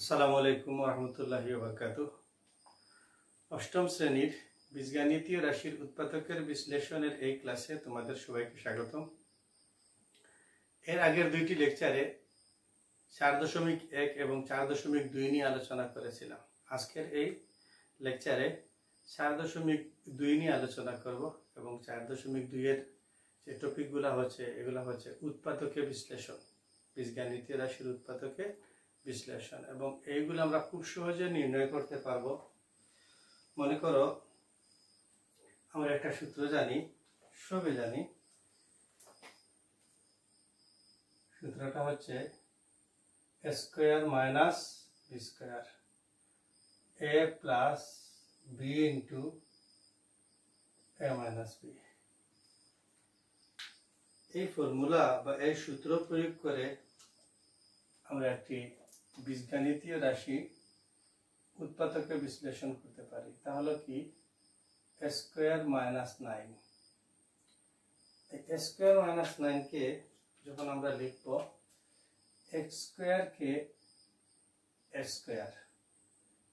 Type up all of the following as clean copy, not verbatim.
আসসালামু আলাইকুম রহমতুল্লাহি ওয়া বারাকাতুহু। অষ্টম শ্রেণীর বীজগণিতীয় রাশির উৎপাদকের বিশ্লেষণের এই ক্লাসে তোমাদের সবাইকে স্বাগতম। এর আগের দুইটি লেকচারে 4.1 এবং 4.2 নিয়ে আলোচনা করেছিলাম। আজকের এই লেকচারে 4.2 নিয়ে আলোচনা করব এবং 4.2 এর যে টপিকগুলো হচ্ছে এগুলো হচ্ছে উৎপাদকের বিশ্লেষণ, বীজগণিতীয় রাশির উৎপাদকের বিশ্লেষণ, এবং এইগুলো আমরা খুব সহজে নির্ণয় করতে পারবো। মনে করো আমরা একটা সূত্র জানি, সবে জানি, সূত্রটা হচ্ছে a square minus b square a plus b into a minus b. এই ফর্মুলা বা এই সূত্র প্রয়োগ করে আমরা একটি বীজগণিতীয় রাশি উৎপাদকের বিশ্লেষণ করতে পারি। তাহলে কি a স্কয়ার মাইনাস 9, এই a স্কয়ার মাইনাস 9 কে যখন আমরা লিখব x square K a square,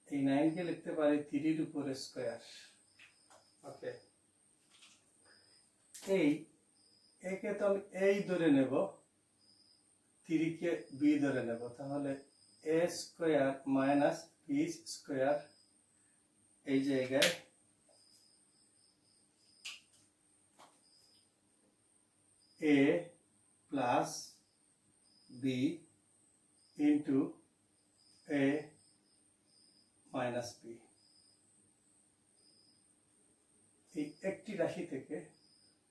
এই 9 কে লিখতে পারি 3 এর উপর স্কয়ার। ওকে, এই একে তো আমি এই ধরে নেব, 3 কে বি ধরে নেব, তাহলে a square minus b square, এই জায়গায় a plus b into a minus b. এই একটি রাশি থেকে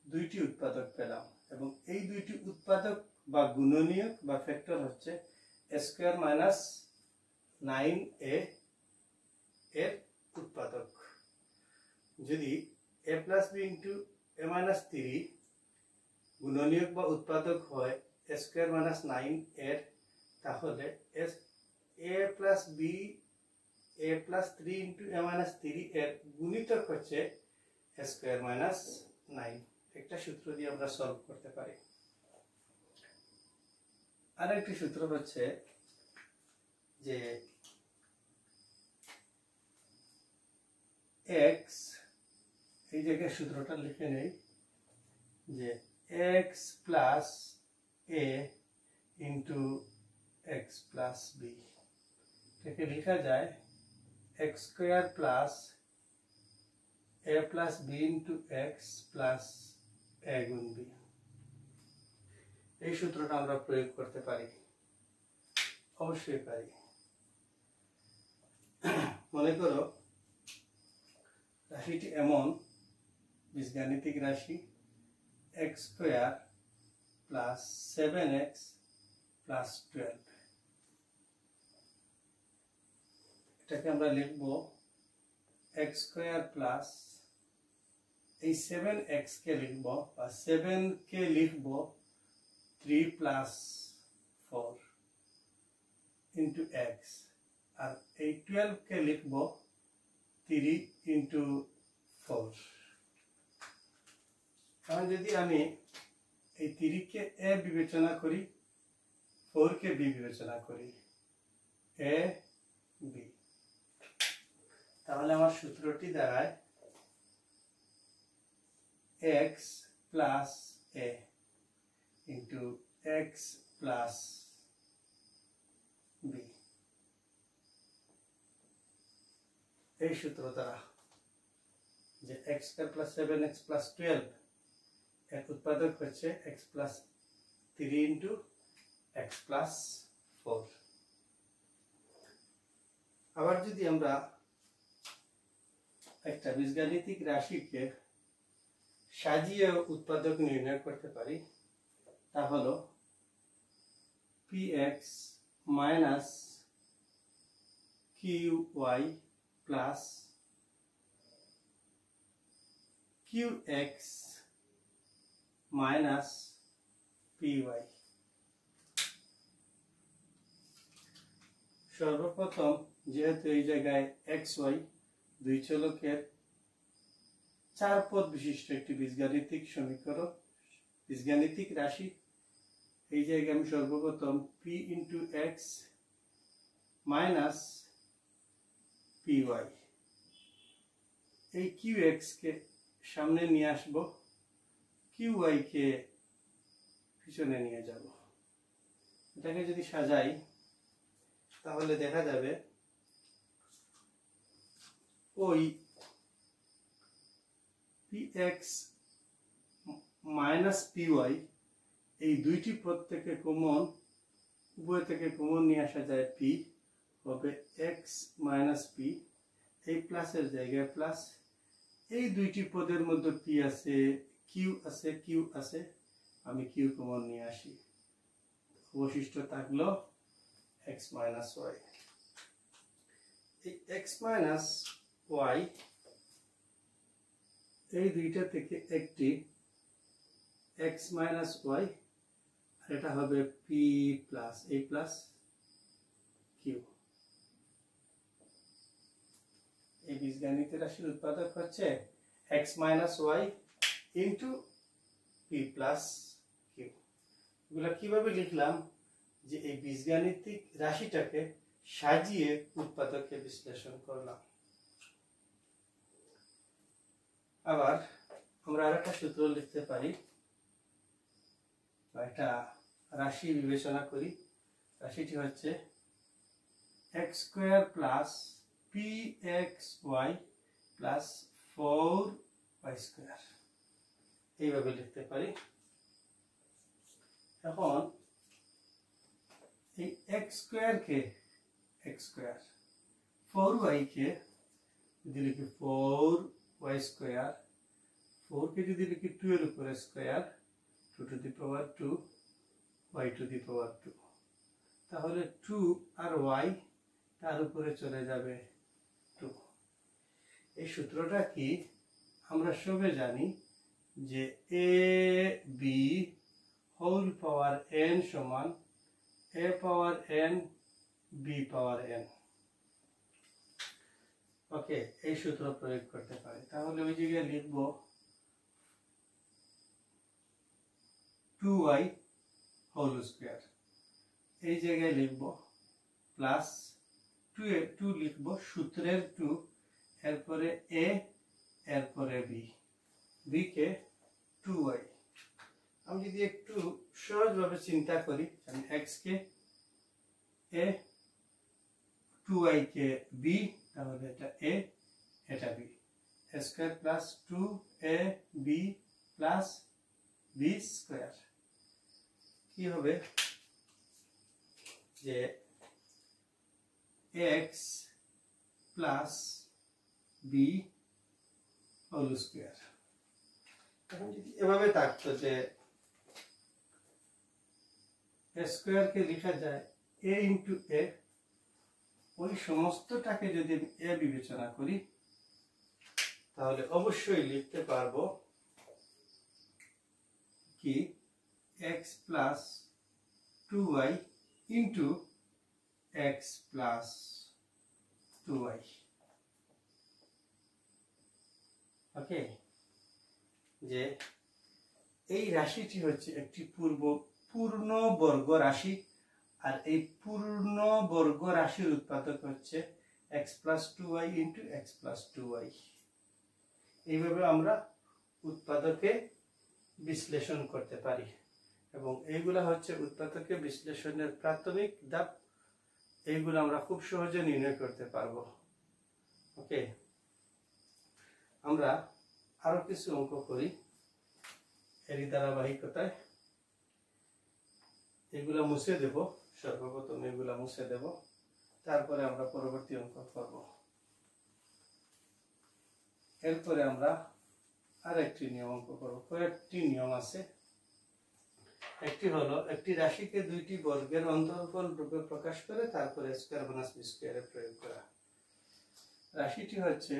দুইটি উৎপাদক পেলাম এবং এই দুইটি উৎপাদক বা গুণনীয়ক বা ফ্যাক্টর হচ্ছে a স্কয়ার মাইনাস 9a এর উৎপাদক। যদি a plus b into a minus 3 গুণনীয়ক বা উৎপাদক হয় a স্কয়ার মাইনাস 9 এর, তাহলে a plus b a plus 3 into a minus 3 এর গুণিতক হচ্ছে a স্কয়ার মাইনাস 9। একটা সূত্র দিয়ে আমরা সলভ করতে পারি। আরেকটি সূত্র হচ্ছে যে x, এই জায়গায় সূত্রটা লিখে নেই যে x plus a into x plus b, এটাকে লেখা যায় x square plus a plus b into x plus a গুণ বি। এই সূত্রটা আমরা প্রয়োগ করতে পারি, অবশ্যই পারি। মনে করো রাশিটি এমন, বীজগাণিতিক রাশি x square plus 7x plus 12, এটাকে আমরা লিখব x স্কয়ার প্লাস, এই 7x কে লিখব বা 7 কে লিখব 3 প্লাস 4 ইন্টু x, আর এই 12 কে লিখব 3 ইন্টু 4। কারণ যদি আমি এই 3 কে a বিবেচনা করি, 4 কে b বিবেচনা করি, a b, তাহলে আমার সূত্রটি দাঁড়ায় x plus a into x plus b। এই সূত্র দ্বারা যে x square plus 7x plus 12 এর উৎপাদক হচ্ছে x plus 3 into x plus 4। আবার যদি আমরা একটা বীজগাণিতিক রাশিকে সাজিয়ে উৎপাদক নির্ণয় করতে পারি, তা হলো px minus qy plus qx minus py। সর্বপ্রথম যেহেতু এই জায়গায় xy দুই চলকের 4 পদ বিশিষ্ট একটি বীজগাণিতিক সমীকরণ, বীজগাণিতিক রাশি, এই জায়গায় আমি সর্বপ্রথম p into x minus p y. এই কিউ এক্স কে সামনে নিয়ে আসবো, কিউ ওয়াই কে পিছনে নিয়ে যাব। এটাকে যদি সাজাই তাহলে দেখা যাবে ওই p x minus p y এই দুইটি পদ থেকে কমন, উভয় থেকে কমন নিয়ে আসা যায়, পি হবে এক্স মাইনাস পি, এই প্লাসের জায়গায় প্লাস, এই দুইটি পদের মধ্যে পি আছে, কিউ আছে, কিউ আছে, আমি কিউ কমন নিয়ে আসি, অবশিষ্ট থাকলো এক্স মাইনাস ওয়াই। এই এক্স মাইনাস ওয়াই এই দুইটা থেকে একটি এক্স মাইনাস ওয়াই, আর এটা হবে p plus a plus q. এই বীজগণিত রাশির উৎপাদক হচ্ছে x minus y into p plus q. এগুলা কিভাবে লিখলাম, যে এই বীজগাণিতিক রাশিটাকে সাজিয়ে উৎপাদককে বিশ্লেষণ করলাম। আবার আমরা আরেকটা সূত্র লিখতে পারি, একটা রাশি বিবেচনা করি। রাশিটি হচ্ছে x square plus p x y plus 4y square, এইভাবে লিখতে পারি। এখন এই এক্স স্কোয়ার কে এক্স স্কোয়ার, 4y কে যদি লিখি 4y স্কোয়ার, 4 কে যদি লিখি 2 এর উপরে square, 2 to the power 2, y to the power 2, তাহলে 2 আর y তার উপরে চলে যাবে 2। এই সূত্রটা কি আমরা সবে জানি, যে A B whole power n সমান a power n b power n। ওকে, এই সূত্র প্রয়োগ করতে পারি। তাহলে ওই জায়গায় লিখব 2y হোল স্কয়ার, এই জায়গায় লিখব প্লাস 2 লিখব সূত্রের 2, এরপরে a, এরপরে b, b কে 2y। আমি যদি একটু সহজভাবে চিন্তা করি, আমি x K a, 2y K b, তাহলে এটা a, এটা b, a square plus 2ab plus b square. কি হবে, যে x plus b whole square. এখন যদি এভাবে থাকতো যে a স্কয়ার কে লেখা যায় a ইন্টু a, ওই সমস্তটাকে যদি আমি a বিবেচনা করি তাহলে অবশ্যই লিখতে পারবো কি x plus 2y into x plus 2y। ওকে, যে এই রাশিটি হচ্ছে একটি পূর্ণ বর্গ রাশি, আর এই পূর্ণ বর্গ রাশির উৎপাদক হচ্ছে x plus 2y into x plus 2y। এইভাবে আমরা উৎপাদকে বিশ্লেষণ করতে পারি, এবং এইগুলা হচ্ছে উৎপাদকে বিশ্লেষণের প্রাথমিক ধাপ। এইগুলো আমরা খুব সহজে নির্ণয় করতে পারবো। ওকে, আমরা আরো কিছু অঙ্ক করি এরই ধারাবাহিকতায়। এগুলা মুছে দেব, সর্বপ্রথম এগুলা মুছে দেব, তারপরে আমরা পরবর্তী অঙ্ক করব। এরপরে আমরা আরেকটি নিয়ম অঙ্ক করব। কয়েকটি নিয়ম আছে। একটি হলো একটি রাশিকে দুইটি বর্গের অন্তরফল রূপে প্রকাশ করে তারপরে স্কয়ার মাইনাস বি স্কয়ারে প্রয়োগ করা। রাশিটি হচ্ছে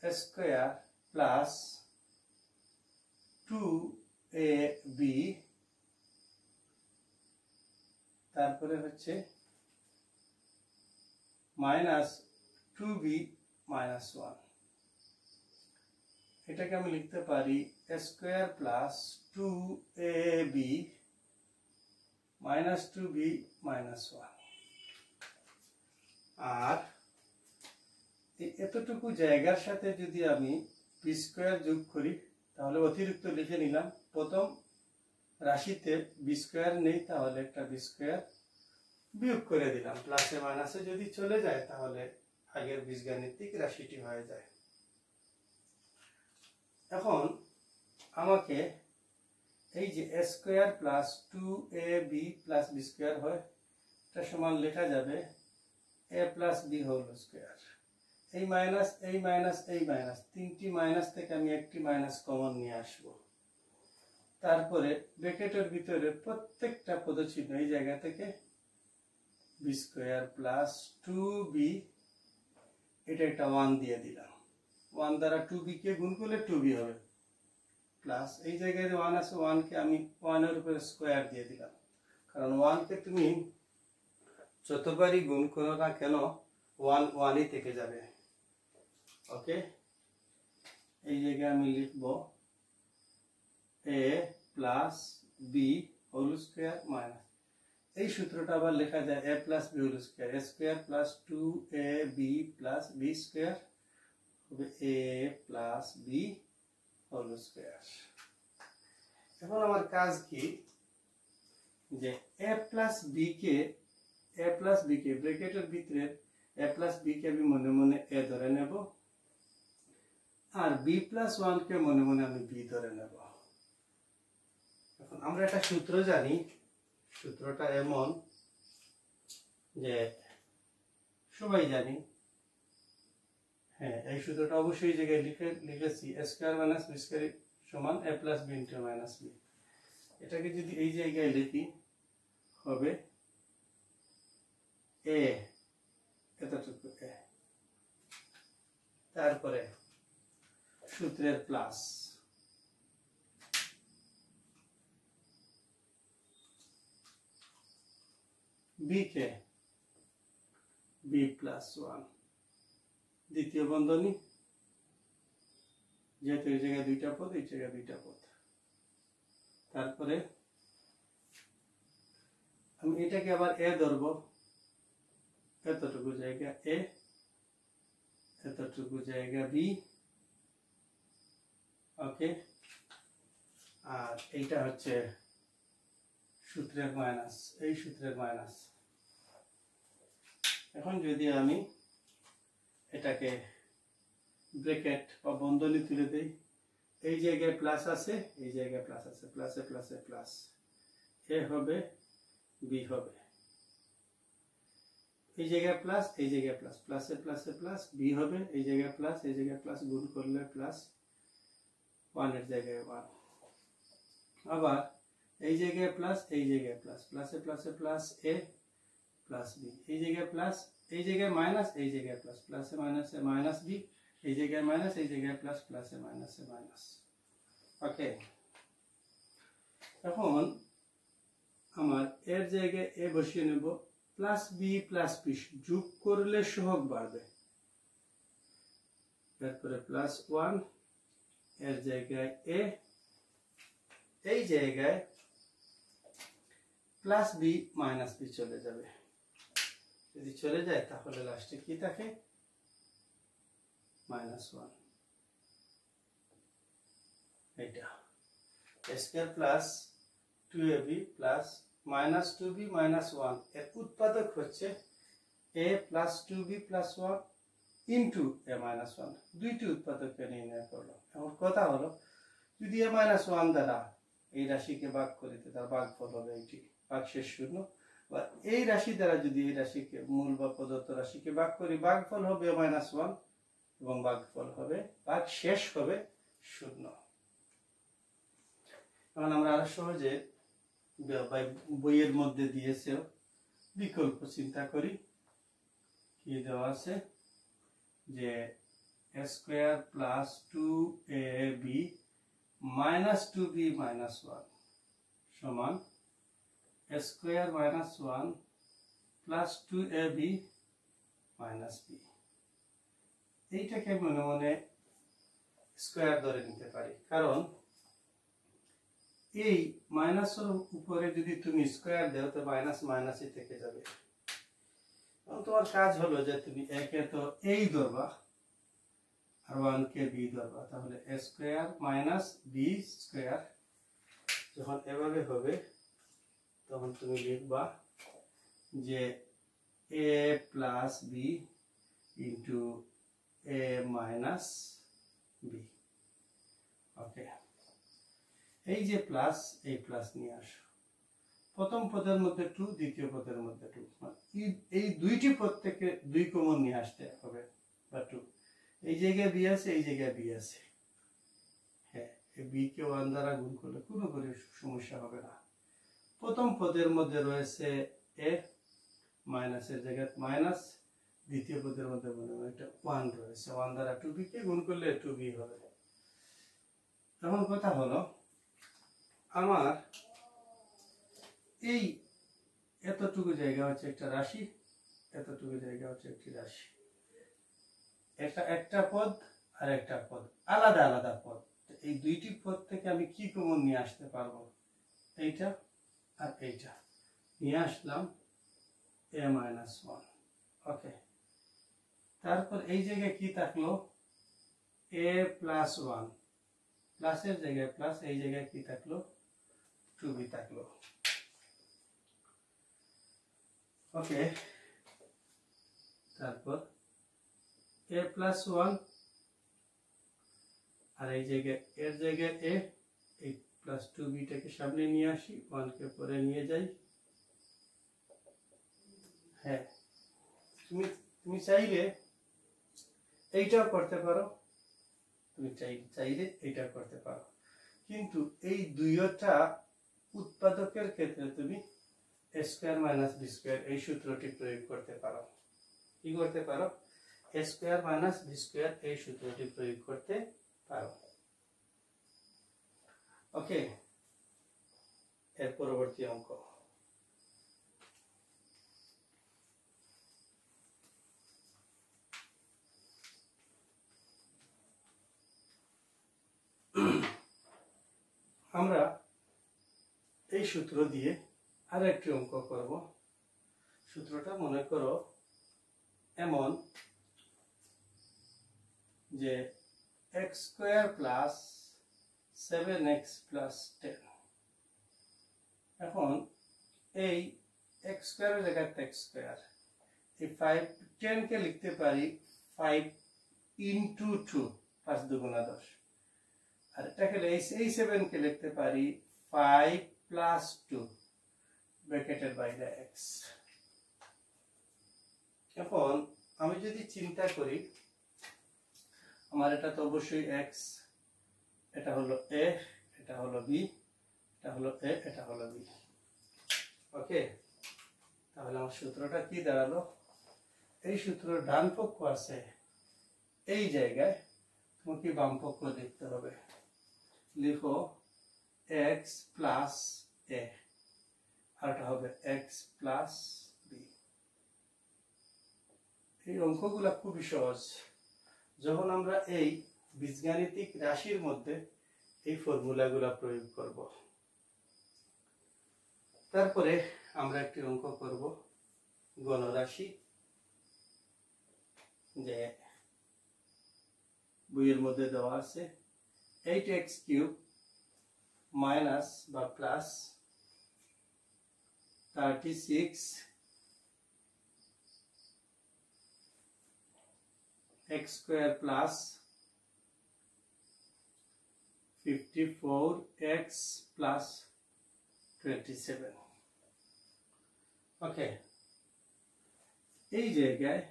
স্কয়ার প্লাস 2ab, তারপরে হচ্ছে মাইনাস 2b মাইনাস 1। এটাকে আমি লিখতে পারি square plus 2ab minus 2b minus 1। আর এতটুকু জায়গার সাথে যদি আমি বি স্কোয়ার যোগ করি তাহলে অতিরিক্ত লিখে নিলাম, প্রথম রাশিতে বি স্কোয়ার নেই তাহলে একটা বি স্কোয়ার বিয়োগ করে দিলাম, প্লাসে মাইনাসে যদি চলে যায় তাহলে আগের বীজগাণিতিক রাশিটি হয়ে যায়। এখন আমাকে এই যে a square plus 2ab plus b square হয়, এটা সমান লেখা যাবে a plus b whole square. এই মাইনাস এই মাইনাস এই মাইনাস, তিনটি মাইনাস থেকে আমি একটি মাইনাস কমন নিয়ে আসবো। তারপরে ব্র্যাকেটের ভিতরে প্রত্যেকটা পদচিহ্ন এই জায়গা থেকে বি স্কোয়ার প্লাস 2b, এটা একটা 1 দিয়ে দিলাম। 1 দ্বারা 2b কে গুণ করলে 2b হবে, প্লাস এই জায়গায় 1 আছে 1 কে আমি 1 এর উপরে স্কোয়ার দিয়ে দিলাম, কারণ 1 কে তুমি যতবারই গুণ করো না কেন 1 1ই থেকে যাবে। ওকে, এই জায়গায় আমি লিখব a plus b whole square minus, এই সূত্রটা আবার লেখা যায় a plus b whole square, a square plus 2ab plus b square হবে a plus b whole square. এখন আমার কাজ কি, যে a প্লাস বি কে ব্র্যাকেটের ভিতরে a প্লাস বি কে আমি মনে মনে a ধরে নেব, আর বি প্লাস 1 কে মনে মনে আমি বি ধরে নেব। এখন আমরা একটা সূত্র জানি, সূত্রটা এমন যে সবাই জানি, হ্যাঁ এই সূত্রটা অবশ্যই এই জায়গায় লিখেছি, a square minus b square সমান a plus b into minus b. এটাকে যদি এই জায়গায় লিখি হবে a, এতটুকু a, তারপরে সূত্রের plus B K B plus 1, দ্বিতীয় বন্ধনী, যেহেতু এই জায়গায় দুইটা পদ এই জায়গায় দুইটা পদ, তারপরে আমি এটাকে আবার এ ধরব, এতটুকু জায়গা এ, এতটুকু জায়গা বি। ওকে, আর এইটা হচ্ছে সূত্রের মাইনাস, এই সূত্রের মাইনাস। এখন যদি আমি এটাকে ব্র্যাকেট বা বন্ধনী তুলে দেই, এই জায়গায় প্লাস আছে এই জায়গায় প্লাস আছে, প্লাসে প্লাসে প্লাস, এ হবে বি হবে, এই জায়গায় প্লাস এই জায়গায় প্লাস, প্লাসে প্লাসে প্লাস, বি হবে এই জায়গায় প্লাস এই জায়গায় প্লাস, গুণ করলে প্লাস, 1 এর জায়গায় 1, আবার এই জায়গায় প্লাস এই জায়গায় প্লাস, প্লাসে প্লাসে প্লাস এ প্লাস বি, এই জায়গায় প্লাস এই জায়গায় মাইনাস এই জায়গায় প্লাস, প্লাসে মাইনাসে মাইনাস বি, এই জায়গায় মাইনাস এই জায়গায় প্লাস, প্লাসে মাইনাসে মাইনাস। ওকে, এখন আমার এর জায়গায় এ বসিয়ে নেব, প্লাস বি যোগ করলে সহগ বাড়বে, তারপরে প্লাস 1, এর জায়গায় এ, এই জায়গায় প্লাস বি মাইনাস বি চলে যাবে, যদি চলে যায় তাহলে লাস্টে কি থাকে -1, এটা a square plus 2ab plus -2b -1 এর উৎপাদক হচ্ছে a plus 2b plus 1 into a minus 1, দুইটি উৎপাদককে নির্ণয় করলাম। এখন কথা হলো, যদি a মাইনাস 1 দ্বারা এই রাশিকে ভাগ করি তার ভাগফল হবে এইটি, ভাগশেষ শূন্য, বা এই রাশি দ্বারা যদি এই রাশিকে মূল বা প্রদত্ত রাশিকে ভাগ করি ভাগফল হবে -1 এবং ভাগফল হবে ভাগশেষ হবে শূন্য। এখন আমরা আরো সহজে বইয়ের মধ্যে দিয়েছে বিকল্প চিন্তা করি, কি দেওয়া আছে যে a square plus 2ab minus 2b minus 1 সমান a square minus 1 plus 2ab minus b। এইটাকে মনে মনে স্কয়ার ধরে নিতে পারি, কারণ এই মাইনাসের উপরে যদি তুমি স্কয়ার দাও তো মাইনাস মাইনাসই থেকে যাবে, তোমার কাজ হলো যে তুমি a কে তো এই ধরবা আর 1 কে b ধরবা, তাহলে a square minus b square যখন এভাবে হবে তখন তুমি লিখবা যে a plus b into a minus b। ওকে, এই যে প্লাস, এই প্লাস নিয়ে আসো, প্রথম পদের মধ্যে 2, দ্বিতীয় পদের মধ্যে 2, এই দুইটি পদ থেকে 2 কমন নিয়ে আসতে হবে বা 2। এই জায়গায় b আছে, এই জায়গায় b আছে, হ্যাঁ, এই b কে 1 দ্বারা গুণ করলে কোনো করে সমস্যা হবে না। প্রথম পদের মধ্যে রয়েছে a, মাইনাসের জায়গায় মাইনাস, দ্বিতীয় পদের মধ্যে মনে হয় একটা 1 রয়েছে, 1 দ্বারা 2b কে গুণ করলে 2b হবে। তখন কথা হলো আমার এই এতটুকু জায়গা হচ্ছে একটা রাশি, এতটুকু জায়গা হচ্ছে একটি রাশি, এটা একটা পদ আর একটা পদ, আলাদা আলাদা পদ। এই দুইটি পদ থেকে আমি কি কমন নিয়ে আসতে পারবো? এইটা আর এইটা নিয়ে আসলাম, a মাইনাস 1। ওকে, তারপর এই জায়গায় কি থাকলো? a প্লাস 1, প্লাসের জায়গায় প্লাস, এই জায়গায় কি থাকলো? 2b থাকলো। ওকে, তারপর a প্লাস 1 আর এই জায়গায় এর জায়গায় a, এই প্লাস 2b টাকে সামনে নিয়ে আসি, 1 কে পরে নিয়ে যাই। হ্যাঁ, তুমি চাইলে এইটাও করতে পারো, তুমি চাইলে এইটাও করতে পারো, কিন্তু এই দুইটা উৎপাদকের ক্ষেত্রে তুমি a square minus b square এই সূত্রটি প্রয়োগ করতে পারো। কি করতে পারো? a square minus b square এই সূত্রটি প্রয়োগ করতে পারো। ওকে, এর পরবর্তী অঙ্ক। আমরা এই সূত্র দিয়ে আরেকটি অঙ্ক করব। সূত্রটা মনে করো এমন যে x square plus 7x plus 10। এখন এই x স্কয়ারের জায়গায় x স্কয়ার, এই 10 কে লিখতে পারি 5 ইনটু 2, 5 দুগুণা 10, আর এটাকে এই 7 কে লিখতে পারি 5 প্লাস 2 ব্র্যাকেটের বাইরে x। এখন আমি যদি চিন্তা করি, আমার এটা তো অবশ্যই x, এটা হলো a, এটা হলো b, এটা হলো a, এটা হলো b। ওকে, তাহলে আমার সূত্রটা কি দাঁড়ালো? এই সূত্রের ডান পক্ষ আছে এই জায়গায়, তোমাকে বাম পক্ষ দেখতে হবে। লিখো x প্লাস a, আর এটা হবে x প্লাস b। এই অঙ্কগুলো খুবই সহজ। যখন আমরা এই বীজগাণিতিক রাশির মধ্যে এই ফর্মুলাগুলো প্রয়োগ করব, তারপরে আমরা একটি অঙ্ক করব গণরাশি, যে বইয়ের মধ্যে দেওয়া আছে 8x কিউব মাইনাস বা plus 36 x square plus 54x plus 27। ওকে, এই জায়গায়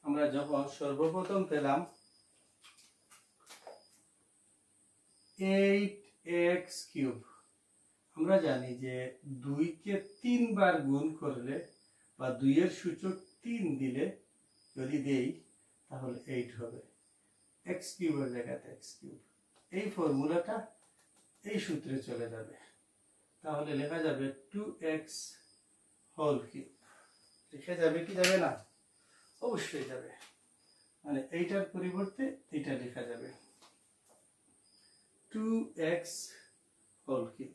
আমরা যখন সর্বপ্রথম পেলাম 8x কিউব, আমরা জানি যে 2 কে 3 বার গুণ করলে বা 2 এর সূচক 3 দিলে যদি দেই তাহলে 8 হবে। x কিউবের জায়গাতে x কিউব, এই ফর্মুলাটা এই সূত্রে চলে যাবে, তাহলে লেখা যাবে 2x হোল কিউব। লেখা যাবে কি যাবে না? অবশ্যই যাবে, মানে এইটার পরিবর্তে এটা লেখা যাবে 2x হোল কিউব।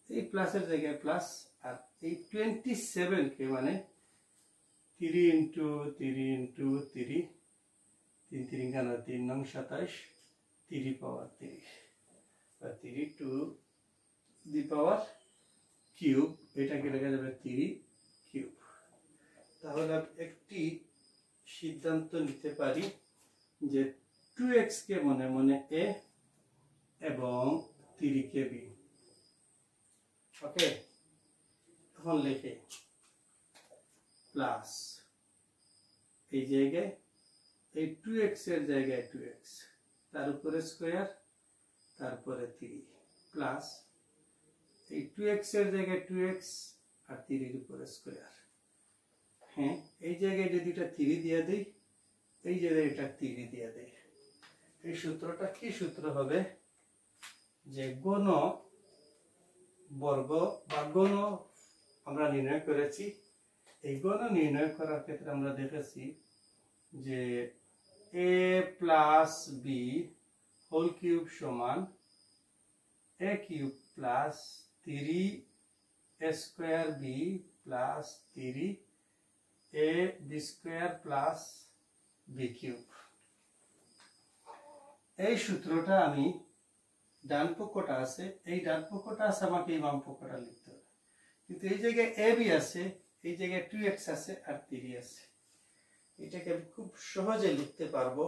এই প্লাসের জায়গায় প্লাস, আর এই 27 কে মানে 3 ইন্টু 3 ইন্টু 3 3 3 কেন 3 নং 27 3 পাওয়ার 30 বা 3 টু দি পাওয়ার কিউব, এটাকে লেখা যাবে 3 কিউব। তাহলে একটি সিদ্ধান্ত নিতে পারি যে 2x কে মনে মনে a এবং 3 কে b। ওকে, এখন লিখে প্লাস এই জায়গায় এই 2x এর জায়গায় 2x, তার উপরে স্কয়ার, তারপরে 3 প্লাস এই 2x এর জায়গায় 2x আর 3 এর উপরে স্কয়ার। হ্যাঁ, এই জায়গায় যদি এটা 3 দিয়ে দেই, এই জায়গায় এটা 3 দিয়ে দেই, এই সূত্রটা কি সূত্র হবে যে গণ বর্গ বা গণ আমরা নির্ণয় করেছি। এই গণ নির্ণয় করার ক্ষেত্রে আমরা দেখেছি যে a plus b whole cube সমান a cube plus 3 a square b plus 3 a b square plus b cube. এই সূত্রটা আমি ডান পক্ষটা আছে, এই ডান পক্ষটা আছে, আমাকে এই বাম পক্ষটা লিখতে হবে। কিন্তু এই জায়গায় a b আছে, এই জায়গায় 2x আছে আর 3 আছে। এটাকে আমি খুব সহজে লিখতে পারবো,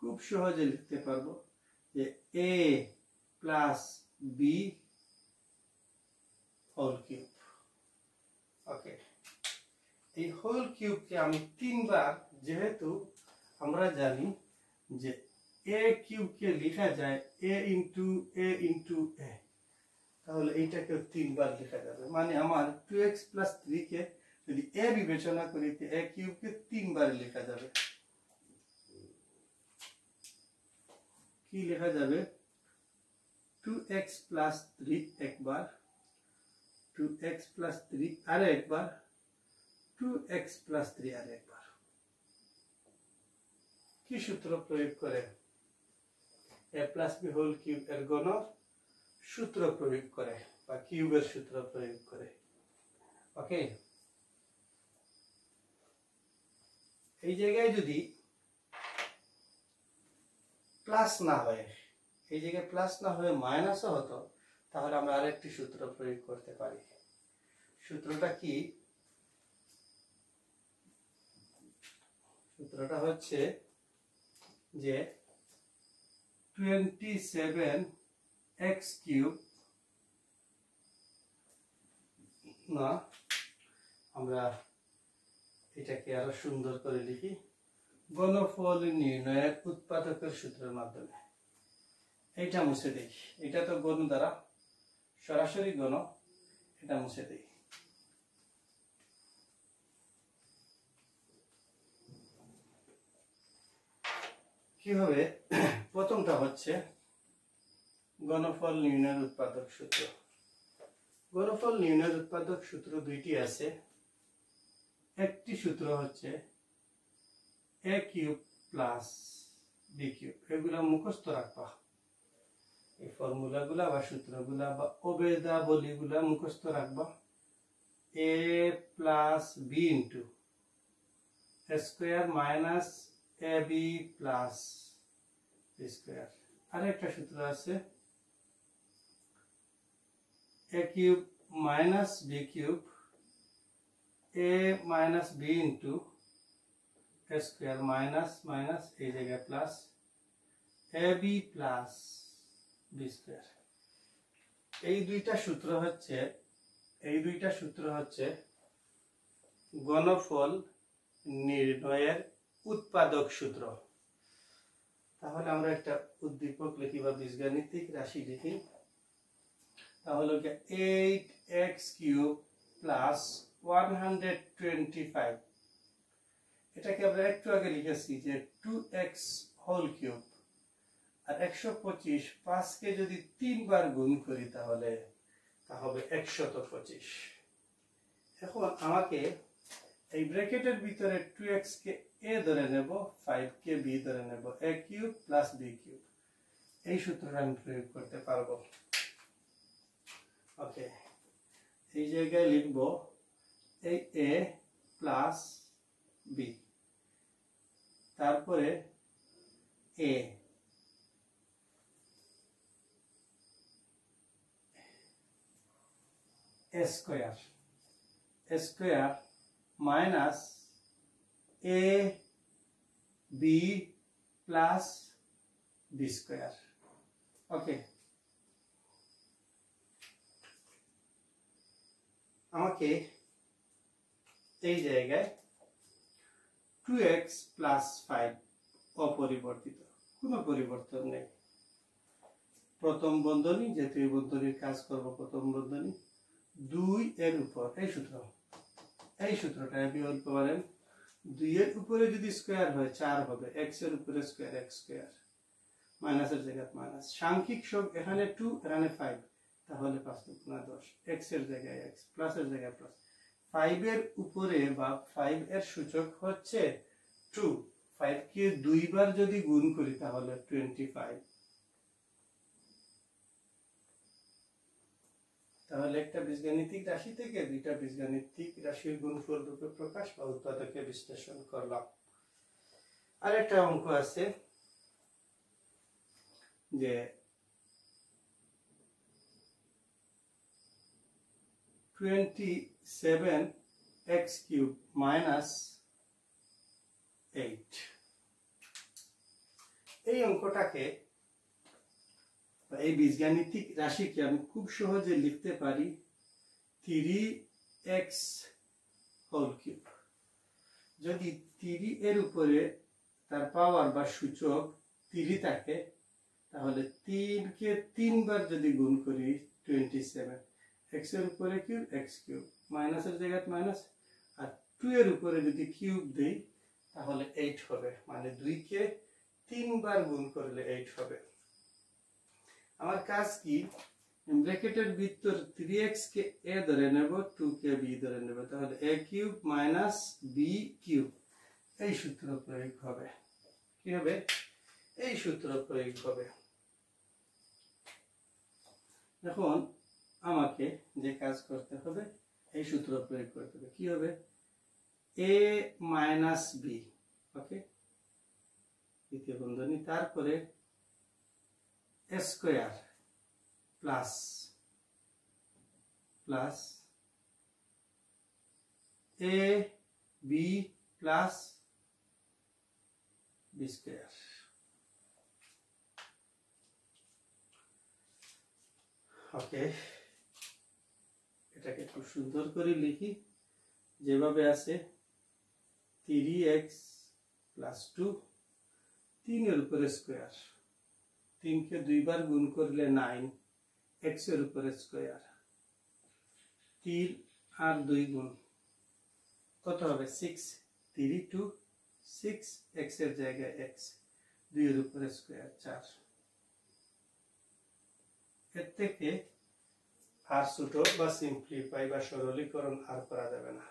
খুব সহজে লিখতে পারবো যে a plus b whole cube. Okay, এই হোল কিউবকে আমি 3 বার, যেহেতু আমরা জানি যে a কিউবকে লেখা যায় a ইন্টু a, তাহলে এইটাকে 3 বার লেখা যাবে। মানে আমার 2x প্লাস 3 কে যদি a বিবেচনা করি, a কিউবকে 3 বার লেখা যাবে। কি লেখা যাবে? 2x প্লাস 3 একবার, 2x প্লাস 3 আর একবার, 2x প্লাস 3 আর একবার। কি সূত্র প্রয়োগ করে? a plus b whole cube এর গণ সূত্র প্রয়োগ করে বা কিউবের সূত্র প্রয়োগ করে। ওকে, এই জায়গায় যদি প্লাস না হয়, এই জায়গায় প্লাস না হয়ে মাইনাসও হতো, তাহলে আমরা আরেকটি সূত্র প্রয়োগ করতে পারি। সূত্রটা কি? সূত্রটা হচ্ছে যে 27x কিউব, না আমরা এটাকে আরো সুন্দর করে লিখি, গণফল নির্ণয়ের উৎপাদকের সূত্রের মাধ্যমে। এইটা মুছে দেই, এটা তো গণ দ্বারা সরাসরি গণ, এটা মুছে দেই। কি হবে? প্রথমটা হচ্ছে গণফল নির্ণয়ের উৎপাদক সূত্র। গণফল নির্ণয়ের উৎপাদক সূত্র দুইটি আছে। একটি সূত্র হচ্ছে a cube plus b cube. এগুলা মুখস্থ রাখবা, এই ফর্মুলাগুলা বা সূত্রগুলা বা অবেদাবলীগুলা মুখস্থ রাখবা। a plus b into square minus ab plus b square. আরেকটা সূত্র আছে a cube minus b cube, a minus b into square minus minus এই জায়গায় plus ab plus b square. এই দুইটা সূত্র হচ্ছে গণফল নির্ণয়ের উৎপাদক সূত্র। তাহলে আমরা একটা উদ্দীপক লিখি বা বীজগাণিতিক রাশি লিখি। তাহলে 8x কিউব প্লাস 125, এটাকে আমরা একটু আগে লিখেছি যে 2x হোল কিউব আর 125, 5 কে যদি 3 বার গুণ করি তাহলে তা হবে 125। এখন আমাকে এই ব্র্যাকেটের ভিতরে 2x কে a ধরে নেব, 5 কে b ধরে নেব, a cube plus b cube. এই সূত্রটা আমি প্রয়োগ করতে পারবো। ওকে, এই জায়গায় লিখব এই a প্লাস বি, তারপরে এ square minus A B plus b square. ওকে, আমাকে এই জায়গায় 2x প্লাস 5 অপরিবর্তিত, কোনো পরিবর্তন নেই। প্রথম বন্ধনী, যেহেতু এই বন্ধনীর কাজ করব, প্রথম বন্ধনী 2 এর উপর এই সূত্রটা আপনি বলতে পারেন 2 এর উপরে যদি স্কোয়ার হয় 4 হবে, x এর উপরে স্কোয়ার x স্কোয়ার, মাইনাসের জায়গায় মাইনাস, সাংখ্যিক সব এখানে 2 এখানে 5, তাহলে 5 × 10, x এর জায়গায় x, প্লাসের জায়গায় প্লাস, 5 এর উপরে বা 5 এর সূচক হচ্ছে 2, 5 কে 2 বার যদি গুণ করি তাহলে 25। তাহলে একটা বীজগাণিতিক রাশি থেকে দুইটা বীজগাণিতিক রাশির গুণফল রূপে প্রকাশ বা উৎপাদকে বিশ্লেষণ করলাম। আরেকটা অঙ্ক আছে যে 27x³ মাইনাস 8। এই অঙ্কটাকে, এই বীজগাণিতিক রাশিকে আমি খুব সহজে লিখতে পারি 3x³। যদি 3 এর উপরে তার পাওয়ার বা সূচক 3 থাকে তাহলে 3 কে 3 বার যদি গুণ করি 27, x এর উপরে কিউব x³, মাইনাসের জায়গায় মাইনাস, আর 2 এর উপরে যদি কিউব দেই তাহলে 8 হবে, মানে 2 কে 3 বার গুণ করলে 8 হবে। আমার কাজ কি, ব্র্যাকেটের ভিতর 3x কে a ধরে নেব, 2 কে b ধরে নেব, তাহলে a³ মাইনাস b³ এই সূত্র প্রয়োগ হবে। কি হবে? এই সূত্র প্রয়োগ হবে। এখন আমাকে যে কাজ করতে হবে, এই সূত্র প্রয়োগ করতে হবে। কি হবে? a মাইনাস b, ওকে, দ্বিতীয় বন্ধনী, তারপরে square plus plus a b plus b square. Okay, এটাকে খুব সুন্দর করে লিখি যেভাবে আছে, 3x প্লাস 2, 3 এর উপরে স্কোয়ার, 3 কে 2 বার গুণ করলে 9, x এর উপরে স্কোয়ার, 3 আর 2 গুণ কত হবে? 6, 3 2 6, x এর জায়গায় x, 2 এর উপরে স্কোয়ার 4। এর থেকে আর ছোট বা সিম্পলিফাই বা সরলীকরণ আর করা যাবে না।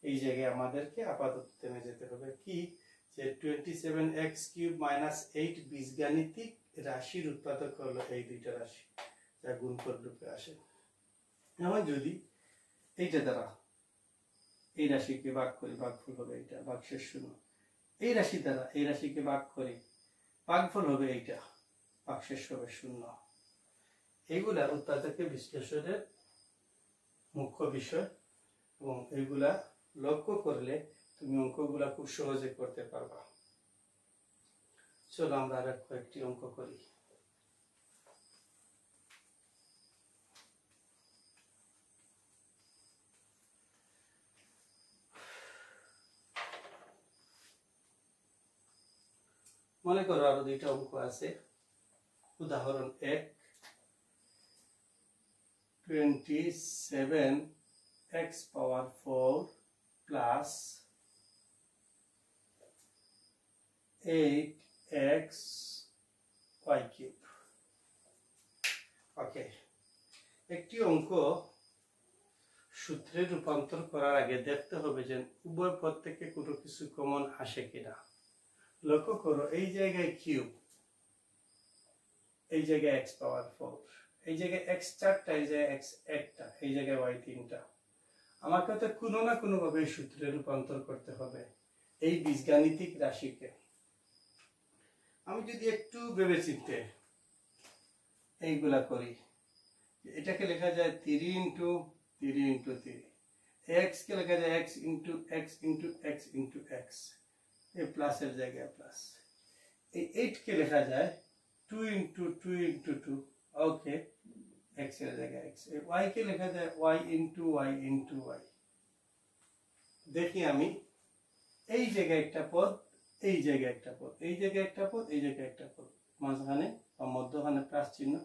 এই জায়গায় আমাদেরকে আপাতত থেমে যেতে হবে। কি? যে 27x³ মাইনাস 8 বীজগাণিতিক রাশির উৎপাদক হলো এই দুইটা রাশি, যা গুণফল রূপে আসে। এখন যদি এইটা দ্বারা এই রাশিকে ভাগ করি, ভাগফল হবে এইটা, ভাগশেষ 0। এই রাশি দ্বারা এই রাশিকে ভাগ করি, ভাগফল হবে এইটা, ভাগশেষ হবে 0। এইগুলা উৎপাদকে বিশ্লেষণের মুখ্য বিষয়, এবং এইগুলা লক্ষ্য করলে তুমি অঙ্কগুলা খুব সহজে করতে পারবা। চলো আমরা আর কয়েকটি অঙ্ক করি। মনে করো আরো দুইটা অঙ্ক আছে। উদাহরণ 1, 27x⁴ প্লাস 8xy³। ওকে, একটি অঙ্ক সূত্রে রূপান্তর করার আগে দেখতে হবে যে উভয় পদ থেকে কোনো কিছু কমন আসে কিনা। লক্ষ্য করো, এই জায়গায় কিউব, এই জায়গায় x⁴, এই জায়গায় x 4টা, এই জায়গায় x 1টা, এই জায়গায় y 3টা। আমাকে তো কোনো না কোনো ভাবে সূত্রে রূপান্তর করতে হবে এই বীজগাণিতিক রাশিকে। আমি যদি একটু ভেবে চিন্তে এইগুলা করি, এটাকে লেখা যায় 3 ইন্টু 3 ইন্টু 3, এক্স কে লেখা যায় x into x into x into x, এই প্লাসের জায়গায় প্লাস। এই 8 কে লেখা যায় 2 ইন্টু 2 ইন্টু 2, ওকে, এক্স এর জায়গায় এক্স। এই ওয়াই কে লেখা যায় y into y into y. দেখি আমি এই জায়গায় একটা পদ, এই জায়গায় একটা পদ, এই জায়গায় একটা পদ, এই জায়গায় একটা পদ, মাঝখানে বা মধ্যখানে প্লাস চিহ্ন।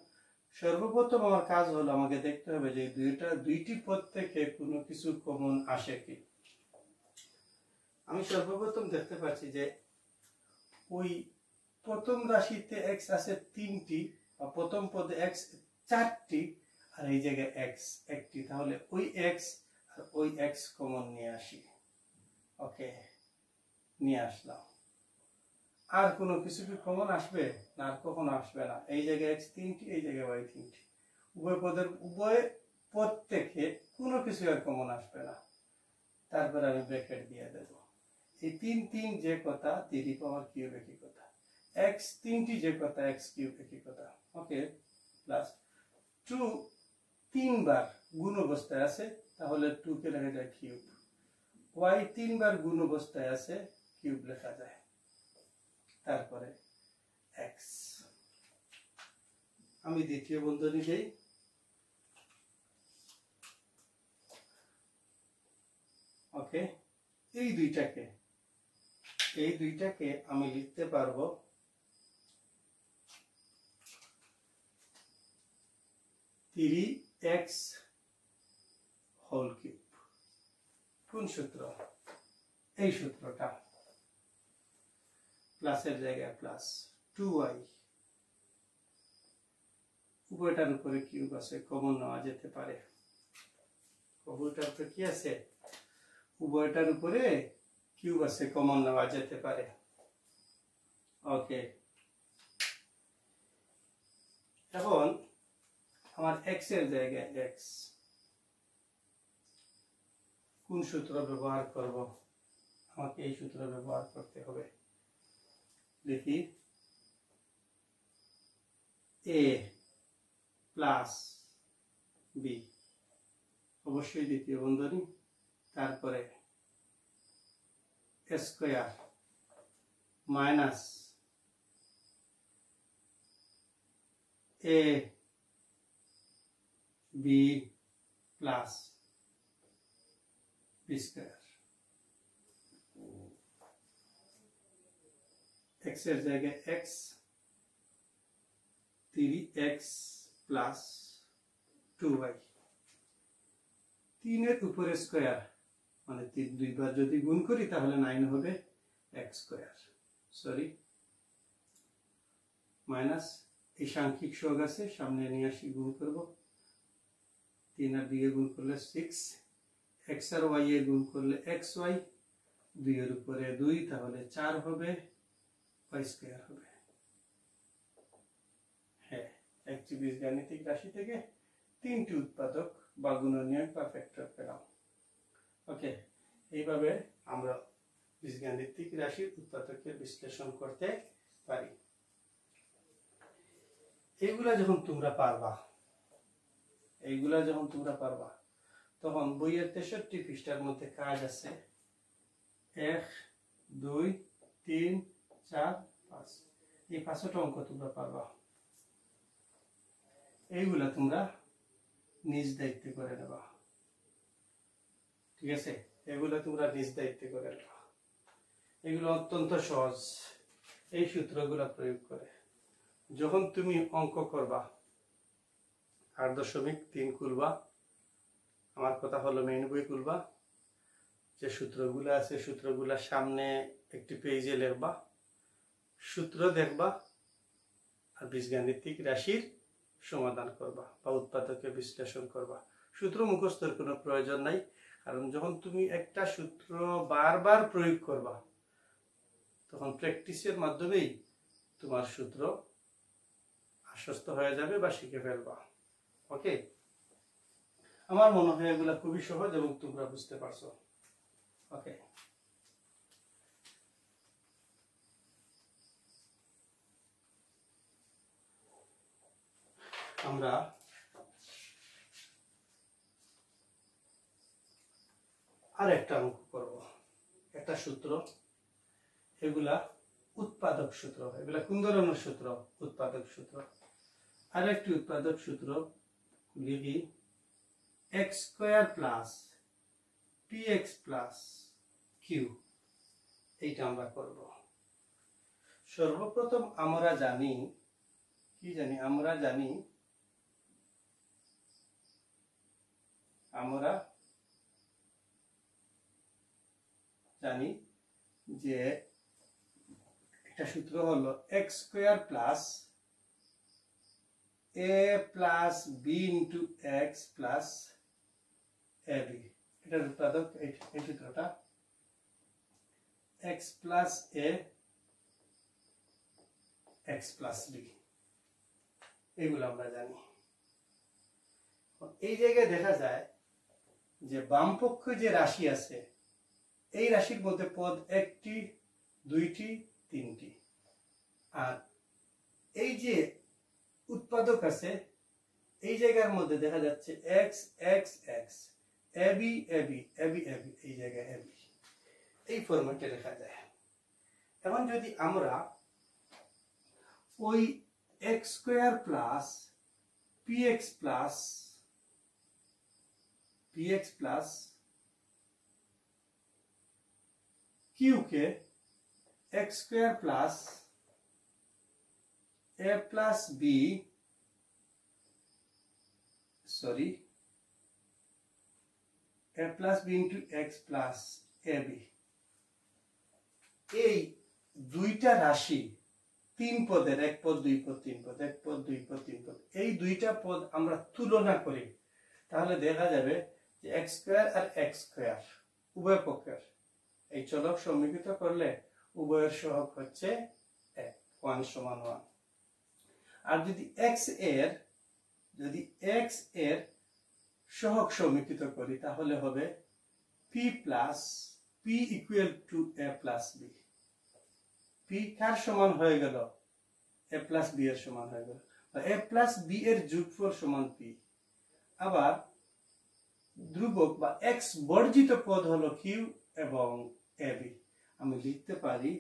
সর্বপ্রথম আমার কাজ হলো আমাকে দেখতে হবে যে দুইটি পদ থেকে কোনো কিছু কমন আসে কি। আমি সর্বপ্রথম দেখতে পাচ্ছি যে ওই প্রথম রাশিতে এক্স আছে 3টি, বা প্রথম পদে এক্স 4টি, আর এই জায়গায় এক্স 1টি। তাহলে ওই এক্স আর ওই এক্স কমন নিয়ে আসি। ওকে, নিয়ে আসলাম। আর কোনো কিছু কি কমন আসবে না? আর কখনো আসবে না। এই জায়গায় এক্স 3টি, এই জায়গায় ওয়াই 3টি, উভয় পদ থেকে কোনো কিছু আর কমন আসবে না। তারপর আমি ব্র্যাকেট দিয়ে দেব। এই 3 3 যে কথা, 3 পাওয়ার কিউব একই কথা, এক্স 3টি যে কথা, এক্স কিউব একই কথা। ওকে, প্লাস 2 3 বার গুণ অবস্থায় আছে, তাহলে 2 কে লেখা যায় কিউব। ওয়াই 3 বার গুণ অবস্থায় আছে, কিউব লেখা যায়। তারপরে এক্স, আমি দ্বিতীয় বন্ধনী দেই। ওকে, এই দুইটাকে আমি লিখতে পারবো 3x হোল কিউব। কোন সূত্র? এই সূত্রটা, প্লাসের জায়গায় প্লাস, 2y, উভয়টার উপরে কিউব আছে, কমন নেওয়া যেতে পারে। উভয়টার উপরে কি আছে? উভয়টার উপরে কিউব আছে, কমন নেওয়া যেতে পারে। ওকে, এখন আমার x এর জায়গায় x, কোন সূত্র ব্যবহার করব? আমাকে এই সূত্র ব্যবহার করতে হবে। দেখি, a প্লাস b, অবশ্যই দ্বিতীয় বন্ধনী, তারপরে square minus a b plus b square. x এর জায়গায় x, 3x প্লাস 2y, 3 এর উপরে স্কয়ার, মানে 3 দুইবার যদি গুণ করি তাহলে 9 হবে x স্কয়ার, সরি, মাইনাস এই সাংখ্যিক সহগ আছে, সামনে নিয়ে আসি, গুণ করব। 3 আর 2 গুণ করলে 6, x আর y এ গুণ করলে xy, 2 এর উপরে 2, তাহলে 4 হবে, y স্কয়ার হবে। হ্যাঁ, একটি বীজগাণিতিক রাশি থেকে 3টি উৎপাদক বা গুণনীয়ক বা ফ্যাক্টর পেলাম। ওকে, এইভাবে আমরা বীজগাণিতিক রাশির উৎপাদকের বিশ্লেষণ করতে পারি। এইগুলা যখন তোমরা পারবা, তখন বইয়ের 63 পৃষ্ঠার মধ্যে কাজ আছে 1 2 3 4 5, এই 5টা অঙ্ক তোমরা পারবা। এইগুলা তোমরা নিজ দায়িত্বে করে নেবা, ঠিক আছে? এগুলো তোমরা নিজ দায়িত্বে করে নেবা। এগুলো অত্যন্ত সহজ, এই সূত্রগুলো প্রয়োগ করে যখন তুমি অঙ্ক করবা, 8.3 খুলবা, আমার কথা হলো মেইন বই খুলবা, যে সূত্রগুলো আছে সূত্রগুলো সামনে একটি পেজে লিখবা, সূত্র দেখবা, আর বীজগাণিতিক রাশির সমাধান করবা বা উৎপাদকের বিশ্লেষণ করবা। সূত্র মুখস্থের কোনো প্রয়োজন নাই, কারণ যখন তুমি একটা সূত্র বারবার প্রয়োগ করবা, তখন প্র্যাকটিসের মাধ্যমেই তোমার সূত্র আশ্বস্ত হয়ে যাবে বা শিখে ফেলবা। ওকে, আমার মনে হয় এগুলা খুবই সহজ এবং তোমরা বুঝতে পারছো। ওকে, আমরা আর একটা অঙ্ক করব। একটা সূত্র, এগুলা উৎপাদক সূত্র। এগুলা কোন ধরনের সূত্র? উৎপাদক সূত্র। আর একটি উৎপাদক সূত্র লিখি, x square plus px plus q। এইটা আমরা করব। সর্বপ্রথম আমরা জানি, কি জানি? আমরা জানি যে একটা সূত্র হলো x square plus a plus b into x plus ab। এটার উৎপাদক এই সূত্রটা x plus a x plus b, এগুলো আমরা জানি। এই জায়গায় দেখা যায় যে বাম পক্ষে যে রাশি আছে, এই রাশির মধ্যে পদ একটি, দুইটি, তিনটি। আর এই যে উৎপাদক আছে, এই জায়গার মধ্যে দেখা যাচ্ছে x x x, ab ab ab ab, এই জায়গায় ab, এই ফরম্যাটে লেখা যায়। এখন যদি আমরা ওই x square plus px plus q K x square plus a plus b, a plus b into x plus ab, এই দুইটা রাশি তিন পদের, এক পদ দুই পদ তিন পদ, এক পদ দুই পদ তিন পদ, এই দুইটা পদ আমরা তুলনা করি, তাহলে দেখা যাবে যে x স্কয়ার আর x স্কয়ার উভয় পক্ষের এই চলক সমীকৃত করলে উভয়ের সহগ হচ্ছে 1 সমান 1। আর যদি x এর সহগ সমীকৃত করি তাহলে হবে p plus p equal to a plus b। p কার সমান হয়ে গেল? a প্লাস b এর সমান হয়ে গেল। a প্লাস b এর যোগফল সমান p। আবার ধ্রুবক বা x বর্জিত পদ হলো q এবং ab। আমি লিখতে পারি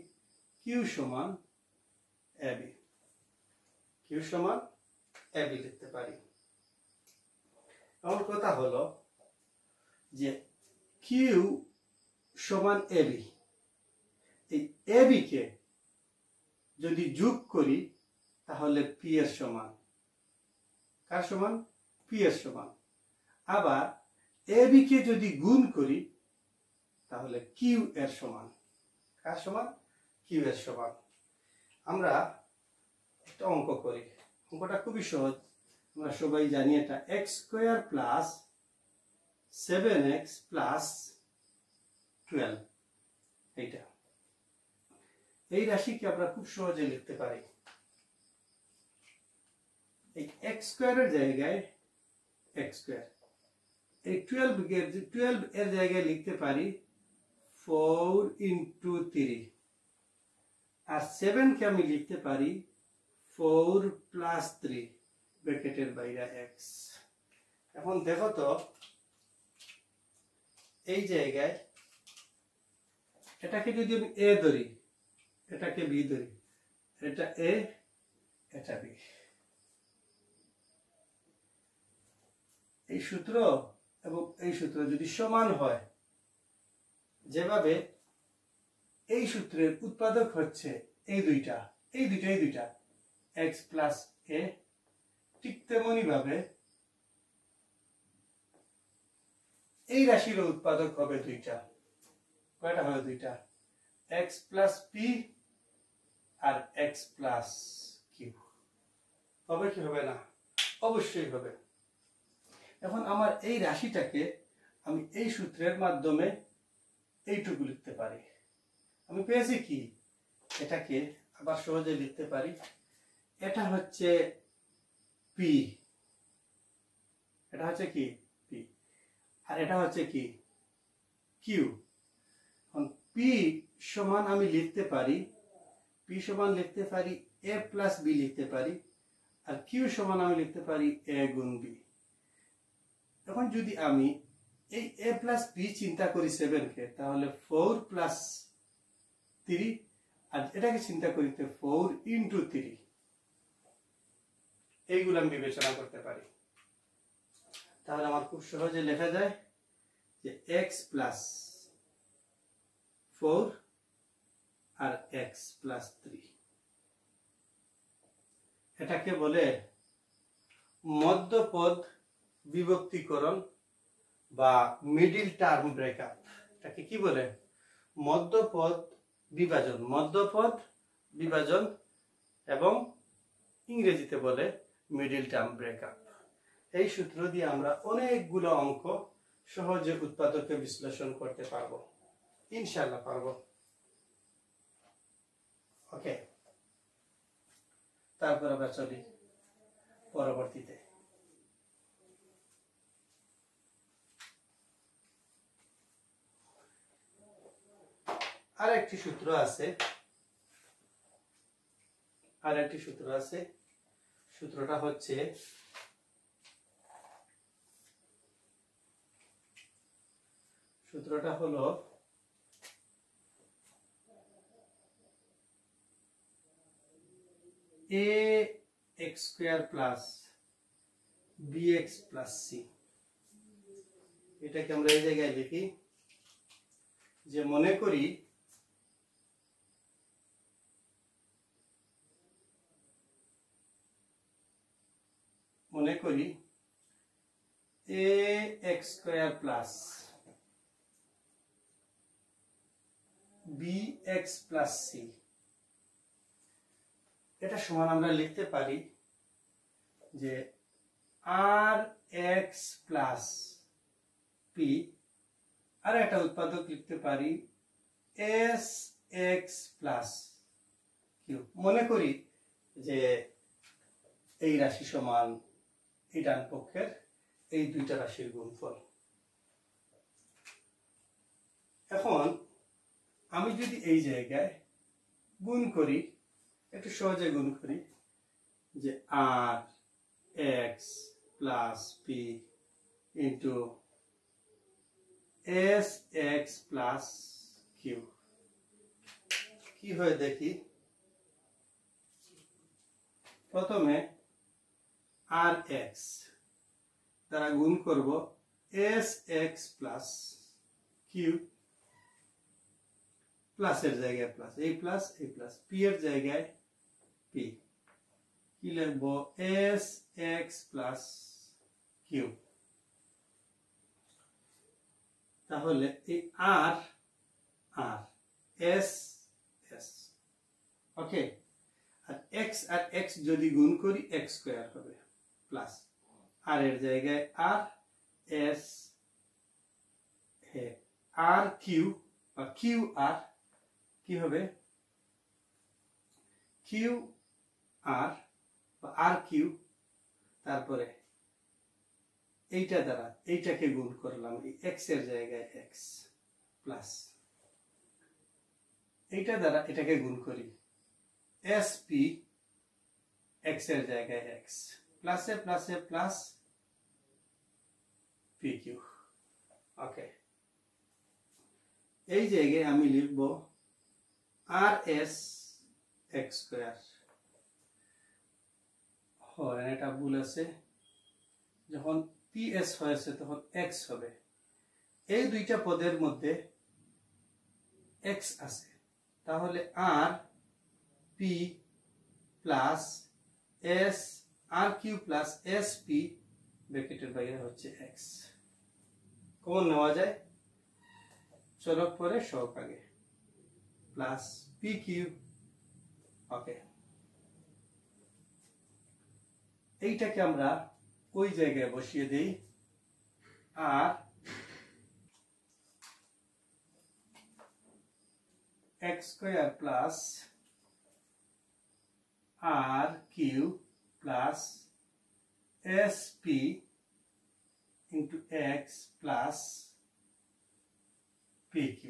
q সমান ab, q সমান ab লিখতে পারি। আমার কথা হলো যে q সমান ab, এই ab কে যদি যোগ করি তাহলে p এর সমান। কার সমান? p এর সমান। আবার ab কে যদি গুণ করি তাহলে q এর সমান। কার সমান? q এর সমান। আমরা একটা অঙ্ক করি, অঙ্কটা খুবই সহজ, আমরা সবাই জানি এটা। x square plus 7x plus 12, এইটা, এই রাশিকে আমরা খুব সহজে লিখতে পারি। এই x স্কয়ারের জায়গায় x স্কয়ার, এই 12 এর জায়গায় লিখতে পারি 4 ইন্টু 3, আর 7 কে আমি লিখতে পারি 4 প্লাস 3 ব্র্যাকেটের বাইরে x। এখন দেখো তো এই জায়গায় এটাকে যদি আমি a ধরি, এটাকে b ধরি, এটা a এটা b, এই সূত্র এবং এই সূত্র যদি সমান হয়, যেভাবে এই সূত্রের উৎপাদক হচ্ছে এই দুইটা x প্লাস a, ঠিক তেমনি ভাবে এই রাশির উৎপাদক হবে দুইটা। কয়টা হবে? দুইটা, x প্লাস p আর x প্লাস q। হবে কি হবে না? অবশ্যই হবে। এখন আমার এই রাশিটাকে আমি এই সূত্রের মাধ্যমে এইটুকু লিখতে পারি। আমি পেয়েছি কি? এটাকে আবার সহজে লিখতে পারি, এটা হচ্ছে p, এটা হচ্ছে কি? p। আর এটা হচ্ছে কি কিউ। পি সমান আমি লিখতে পারি, পি সমান লিখতে পারি এ প্লাস বি লিখতে পারি, আর কিউ সমান আমি লিখতে পারি এ গুণ বি। এখন যদি আমি এই এ প্লাস বি চিন্তা করি 7 কে, তাহলে 4 প্লাস 3, আর এটাকে চিন্তা করিতে 4 ইন্টু 3, এইগুলো আমি বিবেচনা করতে পারি। তাহলে আমার খুব সহজে লেখা যায় যে x প্লাস 4 আর x প্লাস 3, এটাকে বলে মধ্যপদ বিভক্তিকরণ বা মিডিল টার্ম ব্রেকআপ। এটাকে কি বলে? মধ্যপদ বিভাজন, মধ্যপদ বিভাজন, এবং ইংরেজিতে বলে মিডিল টার্ম ব্রেকআপ। এই সূত্র দিয়ে আমরা অনেকগুলো অঙ্ক সহজে উৎপাদকে বিশ্লেষণ করতে পারবো, ইনশাআল্লাহ পারবো। ওকে, তারপর আমরা চলি পরবর্তীতে। আর একটি সূত্র আছে, সূত্রটা হচ্ছে হলো ax square plus bx plus c। এটাকে আমরা এই জায়গায় লিখি যে মনে করি ax square plus bx plus c, এটা সমান আমরা লিখতে পারি যে rx প্লাস p, আর একটা উৎপাদক লিখতে পারি sx প্লাস q। মনে করি যে এই রাশি সমান এই ডান পক্ষের এই দুইটা রাশির গুণফল। এখন আমি যদি এই জায়গায় গুণ করি, একটু সহজে গুণ করি, যে r x plus p into s x plus q, কি হয় দেখি। প্রথমে আর এক্স দ্বারা গুণ করব এস এক্স প্লাস কিউ, প্লাসের জায়গায় প্লাস, এই প্লাস এই প্লাস, পি এর জায়গায় পি, কি লিখবো এস এক্স প্লাস কিউ। তাহলে এই r r s s, okay. আর এক্স যদি গুণ করি এক্স স্কয়ার হবে, প্লাস আর এর জায়গায় আর এস, আর কিউ বা কিউ আর, কি হবে কিউ আর বা আর কিউ, তারপরে এইটা দ্বারা এইটাকে গুণ করলাম, এই এক্স এর জায়গায় এক্স, প্লাস এইটা দ্বারা এটাকে গুণ করি এস পি, এক্স এর জায়গায় এক্স, প্লাসে প্লাসে প্লাস পি কিউ। ওকে, এই জায়গায় আমি লিখব আর এস এক্স স্কয়ার। হয় এটা ভুল আছে, যখন পি এস হয়েছে তখন এক্স হবে। এই দুইটা পদের মধ্যে এক্স আছে, তাহলে আর P plus S r q plus s P ব্র্যাকেটের বাইরে হচ্ছে এক্স। কমন নেওয়া যায়, চলক পরে সহগ আগে, প্লাস পি কিউ। ওকে, এইটাকে আমরা ওই জায়গায় বসিয়ে দেই, r x square plus r q plus s p into x plus pq।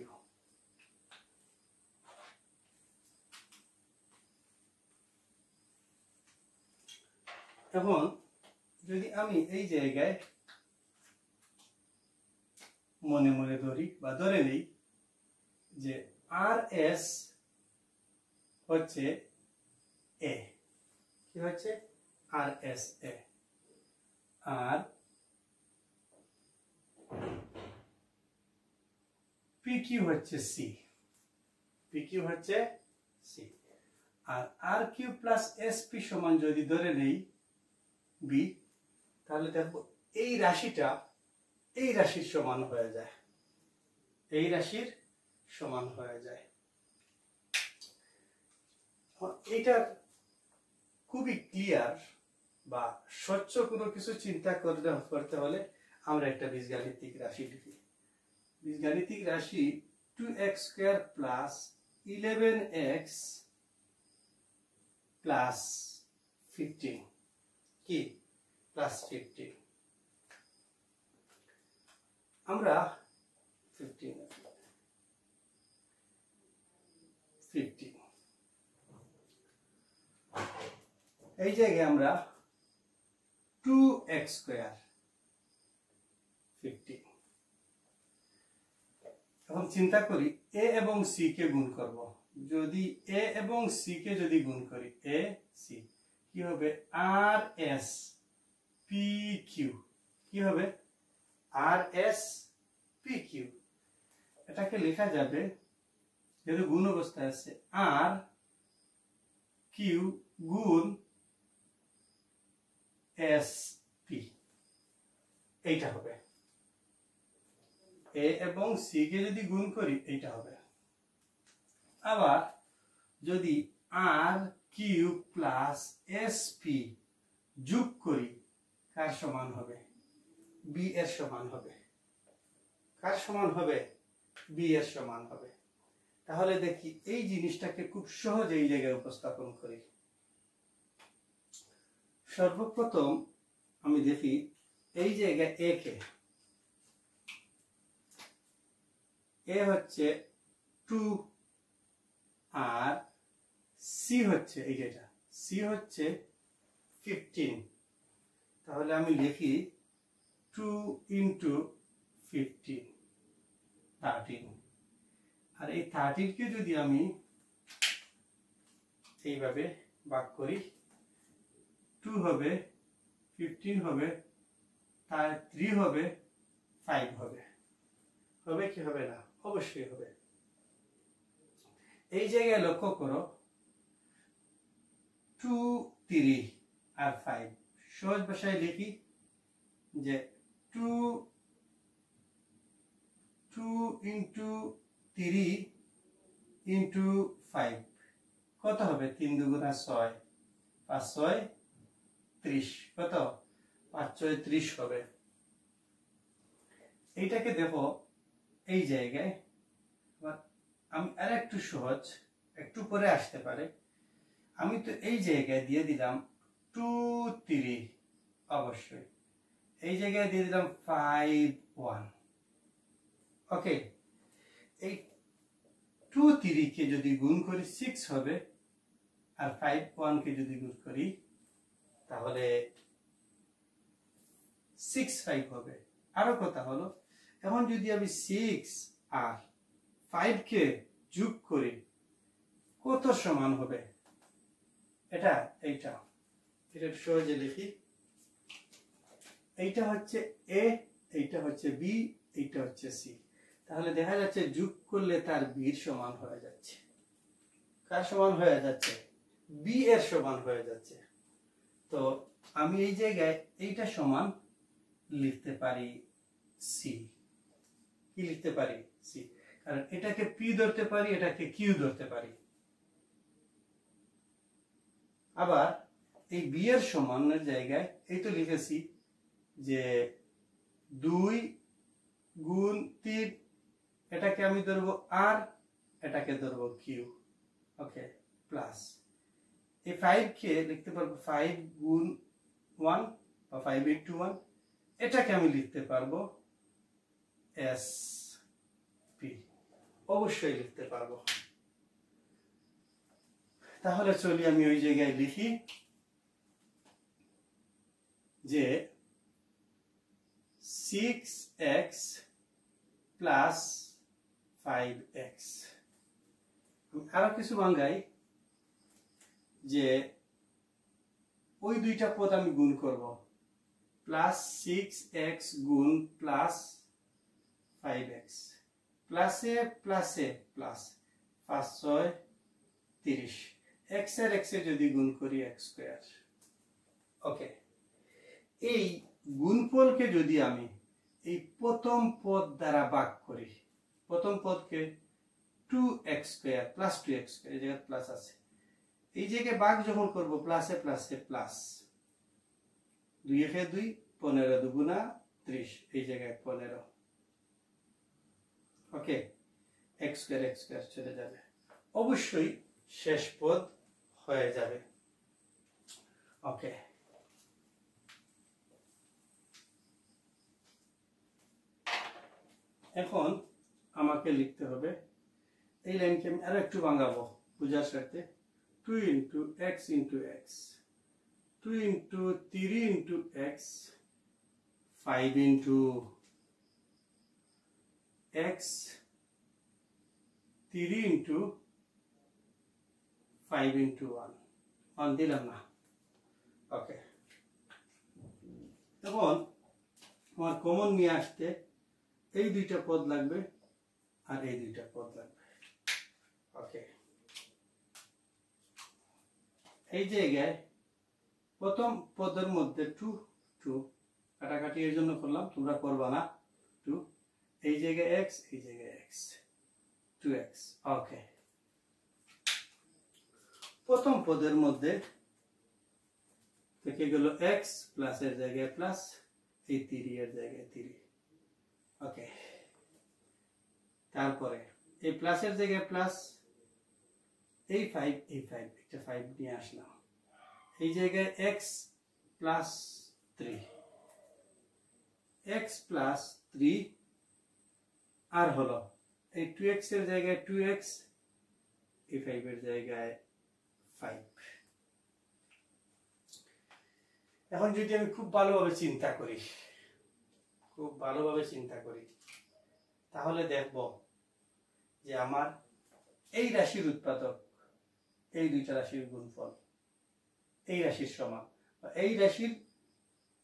এখন যদি আমি এই জায়গায় মনে মনে ধরি বা ধরে নেই যে RS হচ্ছে A, কি হচ্ছে RS A, আর PQ হচ্ছে C, PQ হচ্ছে C, আর RQ প্লাস SP সমান যদি ধরে নেই B, তাহলে দেখো এই রাশিটা এই রাশির সমান হয়ে যায়, এই রাশির সমান হয়ে যায়। এটা খুবই ক্লিয়ার বা স্বচ্ছ কোনো কিছু চিন্তা করতে হলে আমরা একটা বীজগাণিতিক রাশি লিখি। বীজগাণিতিক রাশি 2x square plus 11x plus 15, কি প্লাস 15, আমরা 15 এই জায়গায় আমরা 2x স্কয়ার 15, এখন চিন্তা করি a এবং c কে গুণ করব। যদি a এবং c কে যদি গুণ করি a c কি হবে RS PQ, কি হবে RS PQ। এটাকে লেখা যাবে যেহেতু গুণ অবস্থায় আছে R Q গুণ SP, এইটা হবে A এবং C কে যদি গুণ করি এইটা হবে। আবার যদি R Q প্লাস SP যোগ করি কার সমান হবে B এর সমান হবে, কার সমান হবে B এর সমান হবে। তাহলে দেখি এই জিনিসটাকে খুব সহজে এই জায়গায় উপস্থাপন করি। সর্বপ্রথম আমি দেখি এই জায়গায় A কে, A হচ্ছে 2 আর C হচ্ছে এই যেটা C হচ্ছে 15, তাহলে আমি লিখি 2 into 15 13, আর এই 13 কে যদি আমি এইভাবে ভাগ করি 2 হবে 15 হবে তার 3 হবে 5 হবে, হবে কি হবে না, অবশ্যই হবে। এই জায়গায় লক্ষ্য করো 2 3 আর 5, সহজ ভাষায় লিখি যে 2 into 3 into 5 কত হবে 3 দুগুণা 6, 5 6 30, কত 5 6 30 হবে। এইটাকে দেখো এই জায়গায় আমি আরেকটু সহজ, একটু পরে আসতে পারে, আমি তো এই জায়গায় দিয়ে দিলাম 2 3, অবশ্যই এই জায়গায় দিয়ে দিলাম 5 1, ওকে। এই 2 3 কে যদি গুণ করি 6 হবে, আর 5 1 কে যদি গুণ করি তাহলে 6 5 হবে। আরো কথা হলো এখন যদি আমি 6 আর 5 কে যোগ করি কত সমান হবে, এটা এইটা সহজে লিখি, এইটা হচ্ছে A, এইটা হচ্ছে B, এইটা হচ্ছে C, তাহলে দেখা যাচ্ছে যোগ করলে তার B এর সমান হয়ে যাচ্ছে, কার সমান হয়ে যাচ্ছে B এর সমান হয়ে যাচ্ছে। তো আমি এই জায়গায় এইটা সমান লিখতে পারি C, কি লিখতে পারি C, কারণ এটাকে P ধরতে পারি, এটাকে Q ধরতে পারি। আবার এই B এর সমানের জায়গায় এই তো লিখেছি যে 2 গুণ 3, এটাকে আমি ধরবো R, এটাকে ধরবো Q, ওকে, প্লাস এই 5 কে লিখতে পারবো 5 গুণ 1 বা 5 into 1, এটাকে আমি লিখতে পারবো এস পি, অবশ্যই লিখতে পারবো। তাহলে চলি আমি ওই জায়গায় লিখি যে 6x প্লাস 5x, আরো কিছু ভাঙাই যে ওই দুইটা পদ আমি গুণ করব, প্লাস 6x গুণ প্লাস 5x, প্লাসে প্লাসে প্লাস, 5 6 30, x এর x এ যদি গুণ করি x স্কয়ার। ওকে, এই গুণফলকে যদি আমি এই প্রথম পদ দ্বারা ভাগ করি, প্রথম পদকে 2x square plus 2x square, এই জায়গায় প্লাস আছে, এই জায়গায় ভাগ যখন করব প্লাসে প্লাসে প্লাস, 2 একে 2, 15 দুগুণা 30, এই জায়গায় 15। ওকে, x স্কয়ার চলে যাবে, অবশ্যই শেষ পদ হয়ে যাবে। ওকে, এখন আমাকে লিখতে হবে, এই লাইনকে আমি আরো একটু ভাঙাবো বুঝার সাথে, 2 into x into x, 2 into 3 into x, 5 into x, 3 into 5 into 1 দিলাম না। ওকে, এখন আমার কমন নিয়ে আসতে এই দুইটা পদ লাগবে আর এই দুইটা পদ লাগবে। ওকে, এই জায়গায় প্রথম পদের মধ্যে 2 2 কাটাকাটি এর জন্য করলাম, তোমরা করবা না, 2, এই জায়গায় x, এই জায়গায় x, 2x। ওকে, প্রথম পদের মধ্যে থেকে গেল x, প্লাস এর জায়গায় প্লাস, এই 3 এর জায়গায় 3। ওকে, তারপরে এই প্লাসের জায়গায় প্লাস, এই 5 এই 5, একটা 5 নিয়ে আসলাম, এই জায়গায় x প্লাস 3, x প্লাস 3, আর হলো এই 2x এর জায়গায় 2x, এই 5 এর জায়গায় 5। এখন যদি আমি খুব ভালোভাবে চিন্তা করি, তাহলে দেখব যে আমার এই রাশির উৎপাদক, এই দুইটা রাশির গুণফল এই রাশির সমান, এই রাশির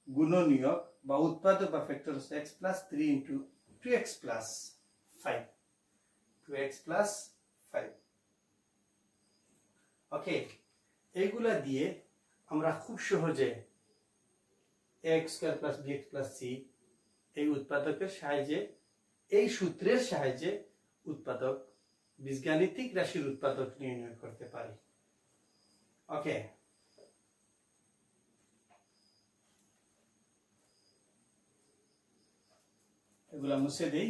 গুণনীয়ক বা উৎপাদক বা ফ্যাক্টর হচ্ছে x plus 3 into 2x plus 5, 2x plus 5। ওকে, এইগুলা দিয়ে আমরা খুব সহজে x square plus bx plus c এই উৎপাদকের সাহায্যে, এই সূত্রের সাহায্যে উৎপাদক, বীজগাণিতিক রাশির উৎপাদক নির্ণয় করতে পারি। ওকে, এগুলা মুছে দেই।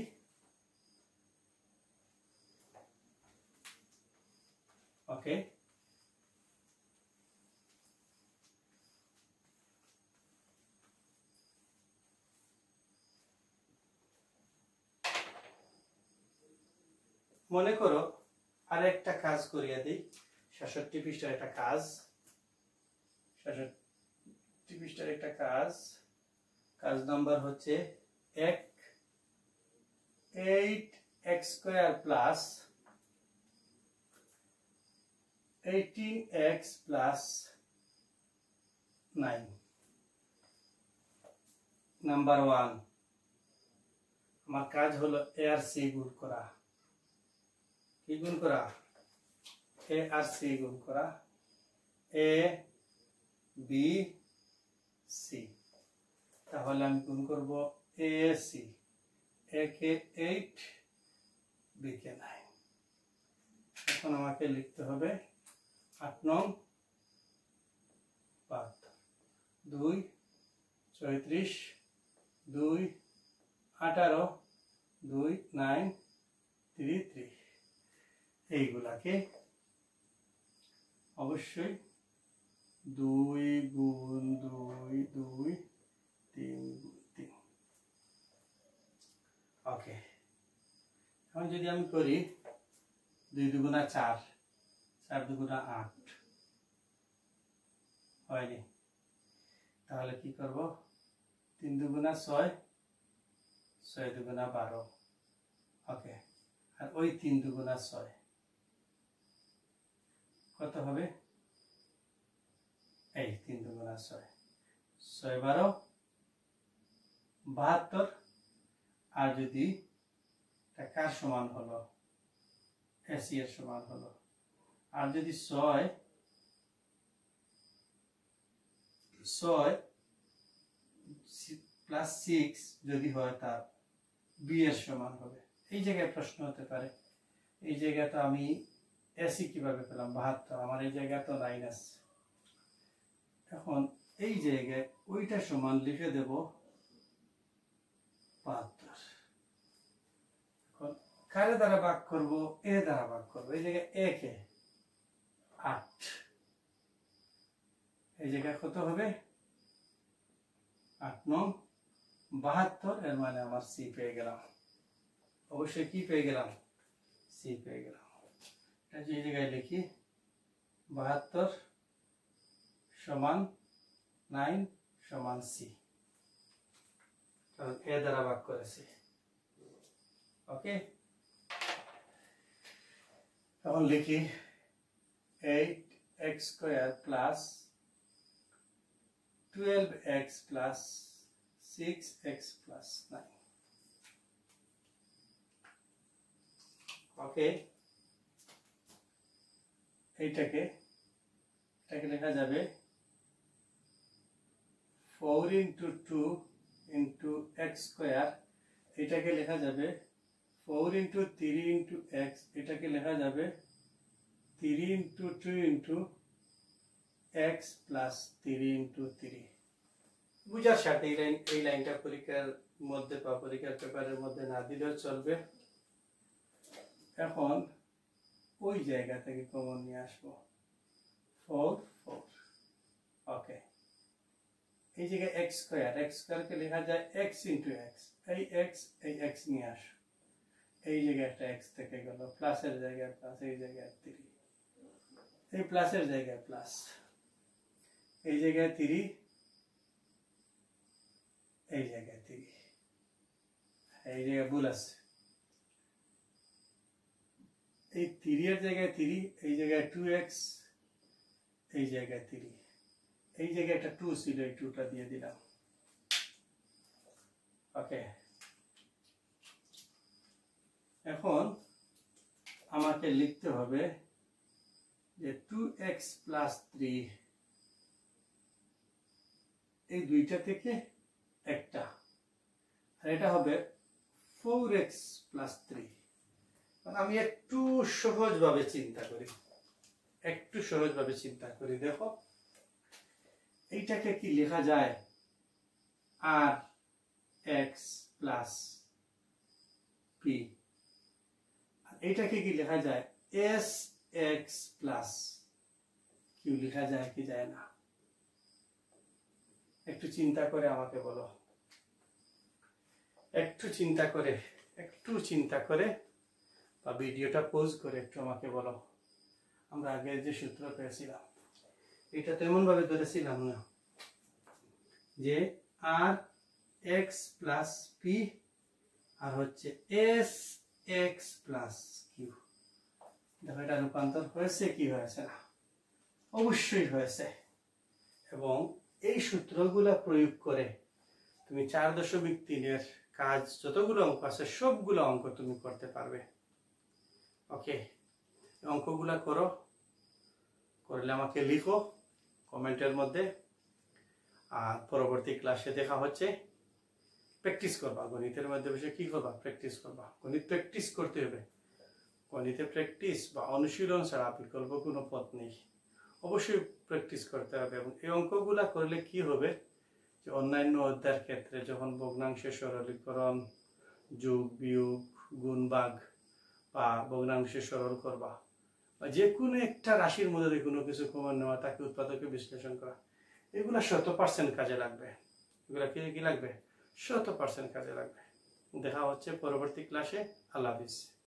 ওকে, মনে করো আর একটা কাজ করিয়া দিই, 66 পৃষ্ঠার একটা কাজ, 66 পৃষ্ঠার একটা কাজ, কাজ নাম্বার হচ্ছে 8x square plus 18x plus 9। Number 1, আমার কাজ হলো a আর c গুণ করা, কি গুণ করা, a আর c গুণ করা, a b c, তাহলে আমি গুণ করব a c, a K 8, b কে 9। এখন আমাকে লিখতে হবে 8 নং 2 34, 2 18, 2 9 3 3, এইগুলাকে অবশ্যই 2 গুণ 2 2 3 গুণ 3 ওকে, এখন যদি আমি করি 2 দুগুণা 4, 4 দুগুণা 8 হয়নি, তাহলে কি করব 3 দুগুণা 6, 6 দুগুণা 12। ওকে, আর ওই 3 দুগুণা 6 কত হবে? এই 3 দুগুণা 6, 6 12 72। আর যদি কার সমান হলো? এসি এর সমান হলো। আর যদি 6 প্লাস 6 যদি হয় তার বি এর সমান হবে। এই জায়গায় প্রশ্ন হতে পারে, এই জায়গায় তো আমি এসি কিভাবে পেলাম 72, আমার এই জায়গায় তো মাইনাস। এখন এই জায়গায় ওইটা সমান লিখে দেব 72। এখন কারে দ্বারা ভাগ করব? এ দ্বারা ভাগ করব। এই জায়গায় এ কে 8, এই জায়গায় কত হবে? 8 9 72। এর মানে আমার সি পেয়ে গেলাম। অবশ্যই কি পেয়ে গেলাম? সি পেয়ে গেলাম। এটা এই জায়গায় লিখি 72 সমান 9 সমান সি, কারণ এ দ্বারা ভাগ করেছি। ওকে, এখন লিখি 8x square plus 12x plus 6x plus 9। ওকে, এটাকে লেখা যাবে 4 into 2 into x স্কয়ার, এটাকে লেখা যাবে 4 into 3 into x, এটাকে লেখা যাবে 3 into 2 into x plus 3 into 3। বুঝার সাথে এই লাইনটা পরীক্ষার মধ্যে বা পরীক্ষার পেপারের মধ্যে না দিলেও চলবে। এখন ওই জায়গা থেকে কমন নিয়ে আসবো 4 4। ওকে, এই জায়গায় x স্কয়ারকে লেখা যায় x into x, এই x নিয়ে আসো, এই জায়গায় একটা x থেকে গেল, প্লাসের জায়গায় প্লাস, এই জায়গায় 3, এই প্লাসের জায়গায় প্লাস, এই জায়গায় 3, এই জায়গায় 3, এই জায়গায় ভুল আছে, এই 3 এর জায়গায় 3, এই জায়গায় 2x, এই জায়গায় 3, এই জায়গায় একটা 2 ছিল, এই 2টা দিয়ে দিলাম। ওকে, এখন আমাকে লিখতে হবে যে 2x প্লাস 3, এই দুইটা থেকে একটা, আর এটা হবে 4x প্লাস 3। আমি একটু সহজভাবে চিন্তা করি, দেখো এইটাকে কি লেখা যায়? আর x প্লাস পি। এইটাকে কি লেখা যায়? এস এক্স প্লাস কিউ লেখা যায় কি যায় না? একটু চিন্তা করে আমাকে বলো, একটু চিন্তা করে বা ভিডিওটা পজ করে একটু আমাকে বলো। আমরা আগে যে সূত্র পেয়েছিলাম এটা তো এমন ভাবে ধরেছিলাম না যে r x plus P R হচ্ছে এস এক্স প্লাস কিউ। দেখো এটা রূপান্তর হয়েছে কি হয়েছে না? অবশ্যই হয়েছে। এবং এই সূত্রগুলা প্রয়োগ করে তুমি 4.3 কাজ যতগুলো অঙ্ক আছে সবগুলো অঙ্ক তুমি করতে পারবে। ওকে, অঙ্কগুলা করলে আমাকে লিখো কমেন্টের মধ্যে। আর পরবর্তী ক্লাসে দেখা হচ্ছে। প্র্যাকটিস করবা, গণিতের মধ্যে বসে কি করবা? প্র্যাকটিস করবা। গণিত প্র্যাকটিস করতে হবে। গণিতে প্র্যাকটিস বা অনুশীলন ছাড়া বিকল্প কোনো পথ নেই। অবশ্যই প্র্যাকটিস করতে হবে। এবং এই অঙ্কগুলা করলে কি হবে যে অন্যান্য অধ্যায়ের ক্ষেত্রে যখন ভগ্নাংশের সরলীকরণ, যোগ বিয়োগ, গুণ ভাগ বা ভগ্নাংশের সরল করবা বা যে কোনো একটা রাশির মধ্যে কোনো কিছু কমন নেওয়া, তাকে উৎপাদকে বিশ্লেষণ করা, এগুলা 100% কাজে লাগবে। এগুলা কি লাগবে? 100% কাজে লাগবে। দেখা হচ্ছে পরবর্তী ক্লাসে। আল্লাহ হাফিজ।